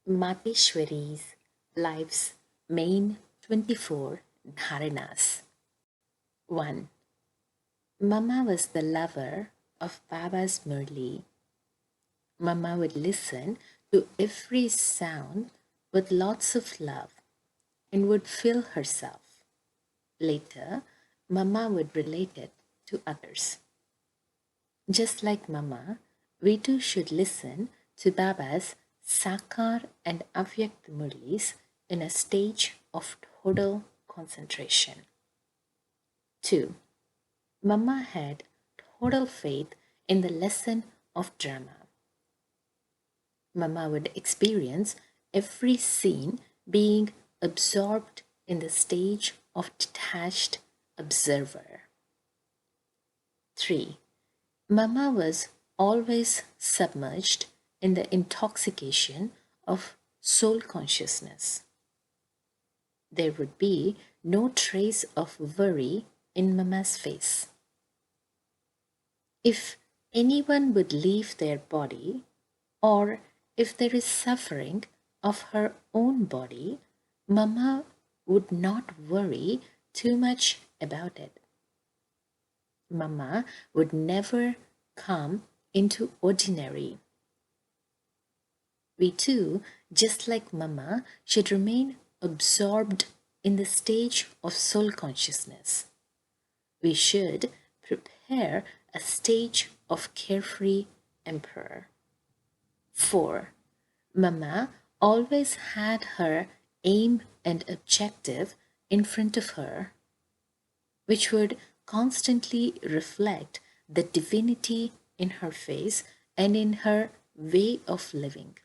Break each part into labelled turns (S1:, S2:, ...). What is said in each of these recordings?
S1: Mateshwari's life's main 24 Dharnas. 1. Mama was the lover of Baba's Murli. Mama would listen to every sound with lots of love and would feel herself. Later, Mama would relate it to others. Just like Mama, we too should listen to Baba's Sakar and Avyakt Murlis in a stage of total concentration. 2. Mama had total faith in the lesson of drama. Mama would experience every scene being absorbed in the stage of detached observer. 3. Mama was always submerged in the intoxication of soul consciousness. There would be no trace of worry in Mama's face. If anyone would leave their body, or if there is suffering of her own body, Mama would not worry too much about it. Mama would never come into ordinary. We too, just like Mama, should remain absorbed in the stage of soul consciousness. We should prepare a stage of carefree emperor. 4. Mama always had her aim and objective in front of her, which would constantly reflect the divinity in her face and in her way of living.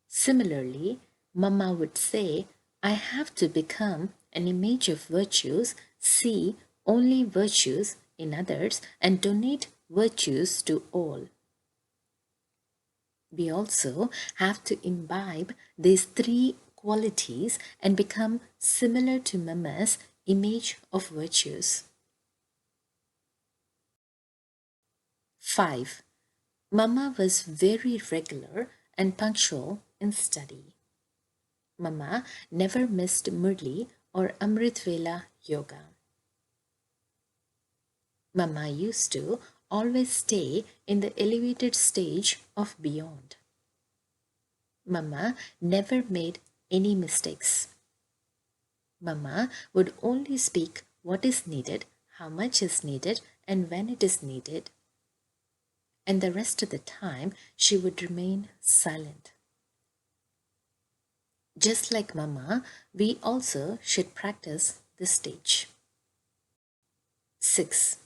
S1: Similarly, Mama would say, I have to become an image of virtues, see only virtues in others, and donate virtues to all. We also have to imbibe these three qualities and become similar to Mama's image of virtues. 5. Mama was very regular and punctual in study. Mama never missed Murli or Amrit Vela yoga. Mama used to always stay in the elevated stage of beyond. Mama never made any mistakes. Mama would only speak what is needed, how much is needed, and when it is needed. And the rest of the time, she would remain silent. Just like Mama, we also should practice this stage. 6.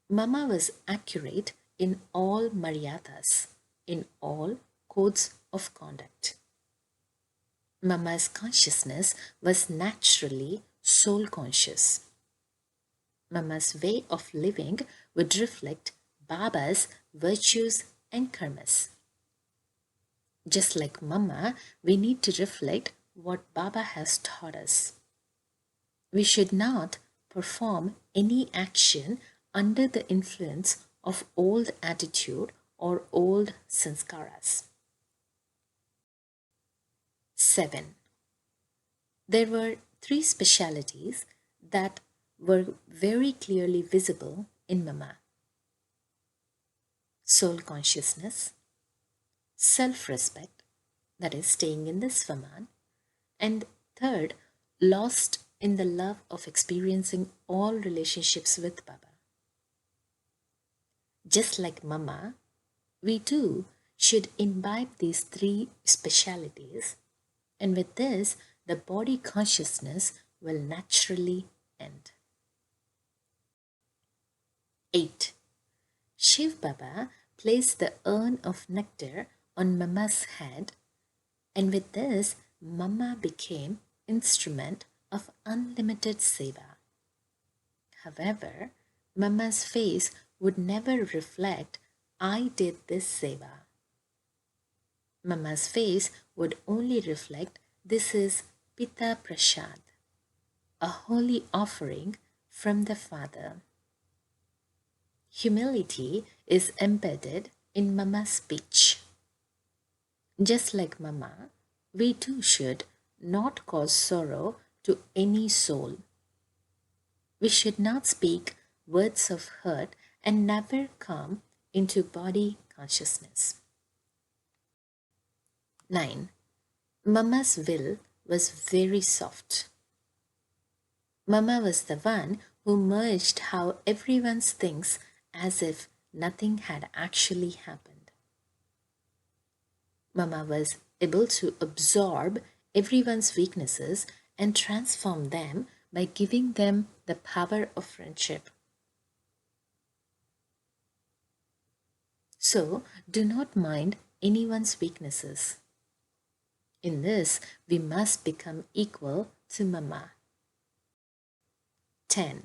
S1: Mama was accurate in all maryadas, in all codes of conduct. Mama's consciousness was naturally soul conscious. Mama's way of living would reflect Baba's virtues and karmas. Just like Mama, we need to reflect what Baba has taught us. We should not perform any action under the influence of old attitude or old sanskaras. 7. There were three specialities that were very clearly visible in Mama: soul consciousness, self-respect, that is staying in the Swaman, and third, lost in the love of experiencing all relationships with Baba. Just like Mama, we too should imbibe these three specialities, and with this, the body consciousness will naturally end. 8. Shiv Baba placed the urn of nectar on Mama's head, and with this, Mama became instrument of unlimited seva. However, Mama's face would never reflect, I did this seva. Mama's face would only reflect, this is Pita Prasad, a holy offering from the Father. Humility is embedded in Mama's speech. Just like Mama, we too should not cause sorrow to any soul. We should not speak words of hurt and never come into body consciousness. 9. Mama's will was very soft. Mama was the one who merged how everyone thinks as if nothing had actually happened. Mama was able to absorb everyone's weaknesses and transform them by giving them the power of friendship. So, do not mind anyone's weaknesses. In this, we must become equal to Mama. 10.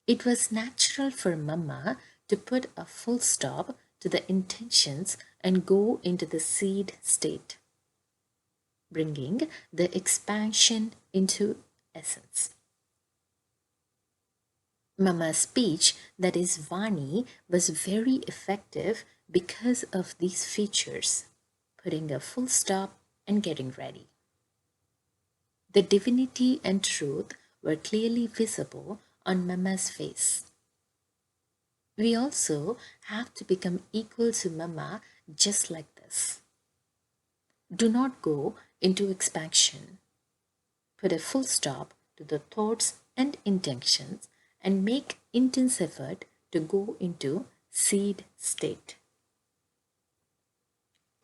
S1: It was natural for Mama to put a full stop to the intentions and go into the seed state, bringing the expansion into essence. Mama's speech, that is Vani, was very effective because of these features, putting a full stop and getting ready. The divinity and truth were clearly visible on Mama's face. We also have to become equal to Mama just like this. Do not go into expansion. Put a full stop to the thoughts and intentions and make intense effort to go into seed state.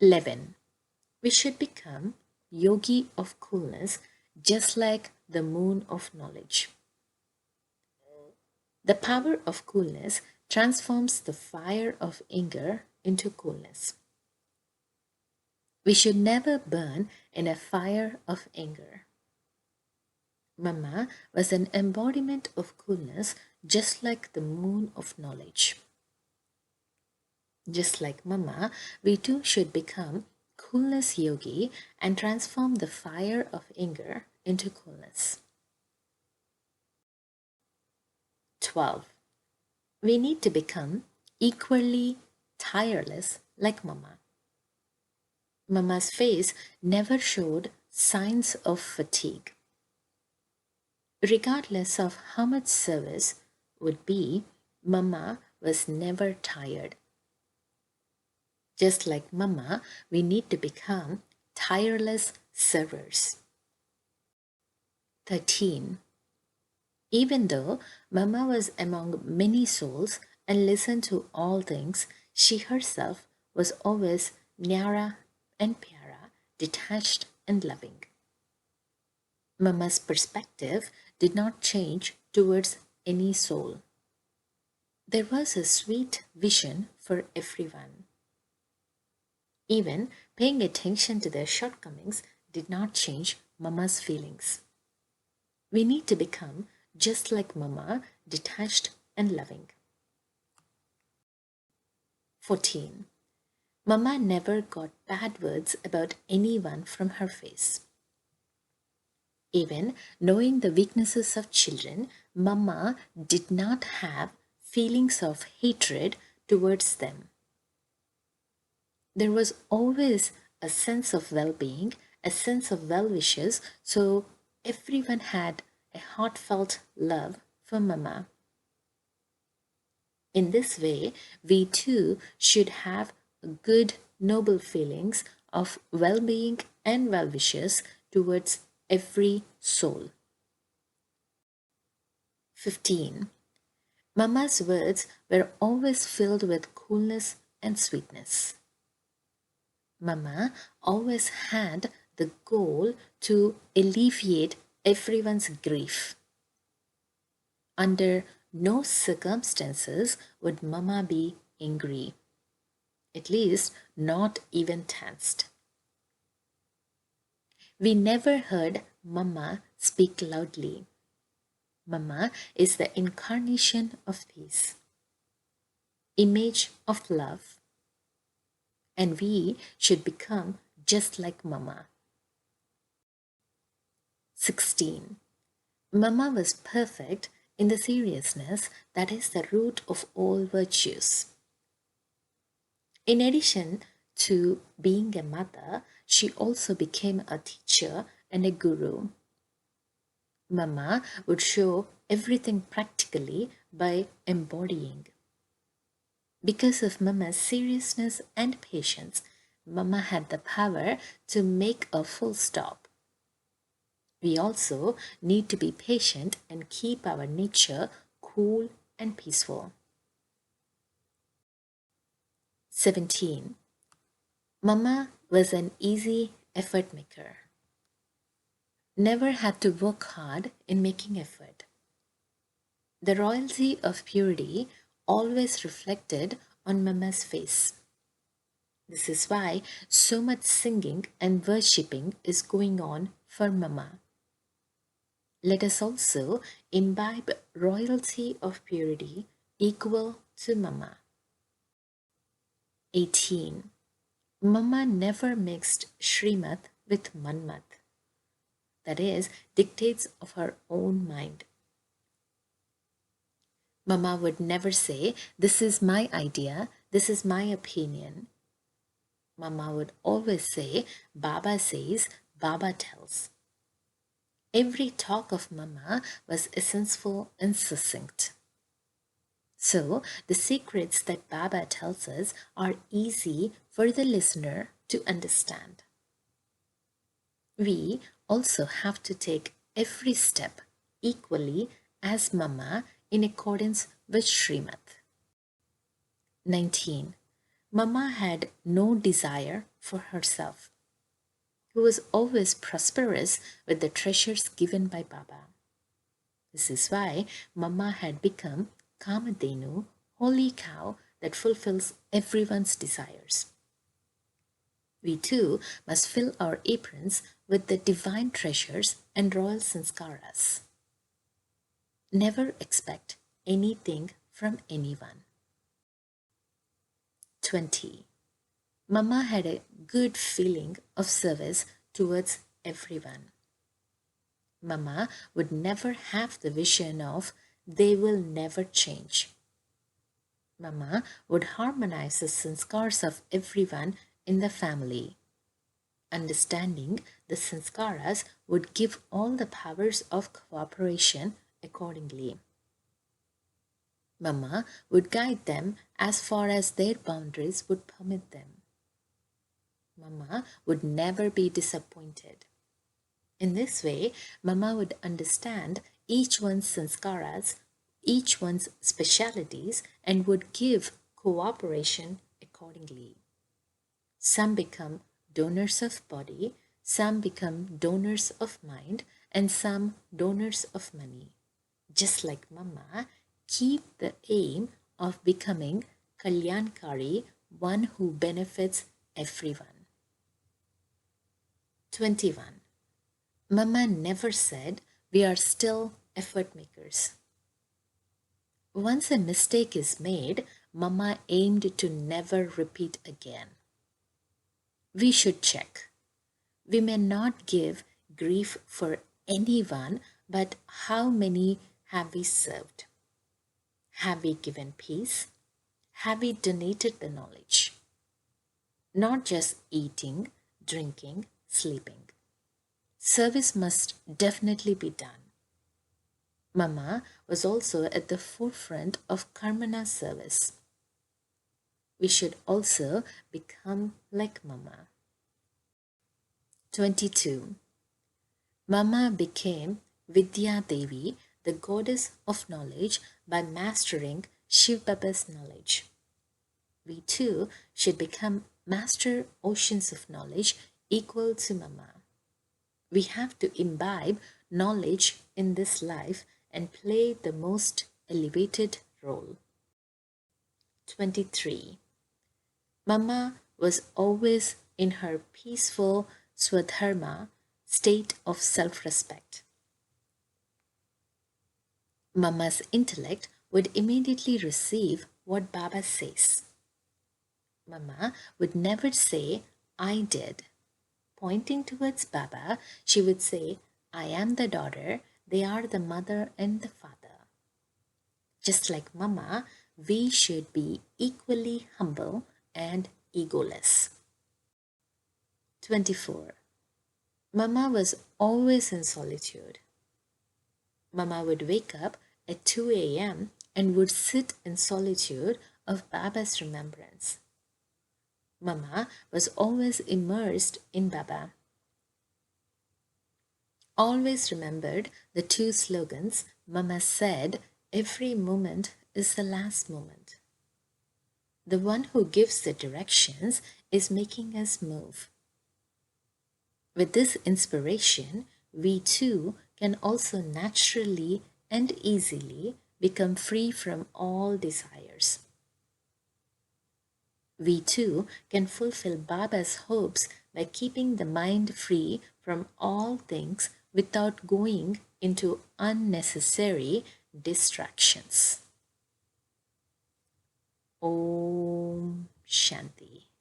S1: 11. We should become yogi of coolness just like the moon of knowledge. The power of coolness transforms the fire of anger into coolness. We should never burn in a fire of anger. Mama was an embodiment of coolness just like the moon of knowledge. Just like Mama, we too should become coolness yogi and transform the fire of anger into coolness. 12. We need to become equally tireless like Mama. Mama's face never showed signs of fatigue. Regardless of how much service would be, Mama was never tired. Just like Mama, we need to become tireless servers. 13. Even though Mama was among many souls and listened to all things, she herself was always Nyara and Pyara, detached and loving. Mama's perspective did not change towards any soul. There was a sweet vision for everyone. Even paying attention to their shortcomings did not change Mama's feelings. We need to become just like Mama, detached and loving. 14. Mama never got bad words about anyone from her face. Even knowing the weaknesses of children, Mama did not have feelings of hatred towards them. There was always a sense of well-being, a sense of well-wishes, so everyone had a heartfelt love for Mama. In this way, we too should have good, noble feelings of well-being and well-wishes towards every soul. 15. Mama's words were always filled with coolness and sweetness. Mama always had the goal to alleviate everyone's grief. Under no circumstances would Mama be angry, at least not even tensed. We never heard Mama speak loudly. Mama is the incarnation of peace, image of love, and we should become just like Mama. 16. Mama was perfect in the seriousness that is the root of all virtues. In addition to being a mother, she also became a teacher and a guru. Mama would show everything practically by embodying. Because of Mama's seriousness and patience, Mama had the power to make a full stop. We also need to be patient and keep our nature cool and peaceful. 17. Mama was an easy effort maker. Never had to work hard in making effort. The royalty of purity always reflected on Mama's face. This is why so much singing and worshipping is going on for Mama. Let us also imbibe royalty of purity equal to Mama. 18. Mama never mixed Srimad with Manmat, that is, dictates of her own mind. Mama would never say, "This is my idea, this is my opinion." Mama would always say, "Baba says, Baba tells." Every talk of Mama was essential and succinct. So, the secrets that Baba tells us are easy for the listener to understand. We also have to take every step equally as Mama in accordance with Srimad. 19. Mama had no desire for herself. He was always prosperous with the treasures given by Baba. This is why Mama had become Kamadhenu, holy cow that fulfills everyone's desires. We too must fill our aprons with the divine treasures and royal sanskaras. Never expect anything from anyone. 20. Mama had a good feeling of service towards everyone. Mama would never have the vision of "they will never change." Mama would harmonize the sanskars of everyone in the family. Understanding the sanskaras would give all the powers of cooperation accordingly. Mama would guide them as far as their boundaries would permit them. Mama would never be disappointed. In this way, Mama would understand each one's sanskaras, each one's specialities, and would give cooperation accordingly. Some become donors of body, some become donors of mind, and some donors of money. Just like Mama, keep the aim of becoming Kalyankari, one who benefits everyone. 21. Mama never said we are still effort makers. Once a mistake is made, Mama aimed to never repeat again. We should check. We may not give grief for anyone, but how many have we served? Have we given peace? Have we donated the knowledge? Not just eating, drinking, sleeping. Service must definitely be done. Mama was also at the forefront of Karmana service. We should also become like Mama. 22. Mama became Vidya Devi, the goddess of knowledge, by mastering Shiv Baba's knowledge. We too should become master oceans of knowledge equal to Mama. We have to imbibe knowledge in this life and play the most elevated role. 23. Mama was always in her peaceful swadharma state of self-respect. Mama's intellect would immediately receive what Baba says. Mama would never say, "I did." Pointing towards Baba, she would say, "I am the daughter, they are the mother and the father." Just like Mama, we should be equally humble and egoless. 24. Mama was always in solitude. Mama would wake up at 2 a.m. and would sit in solitude of Baba's remembrance. Mama was always immersed in Baba. Always remembered the two slogans Mama said, every moment is the last moment. The one who gives the directions is making us move. With this inspiration, we too can also naturally and easily become free from all desires. We too can fulfill Baba's hopes by keeping the mind free from all things without going into unnecessary distractions. Om Shanti.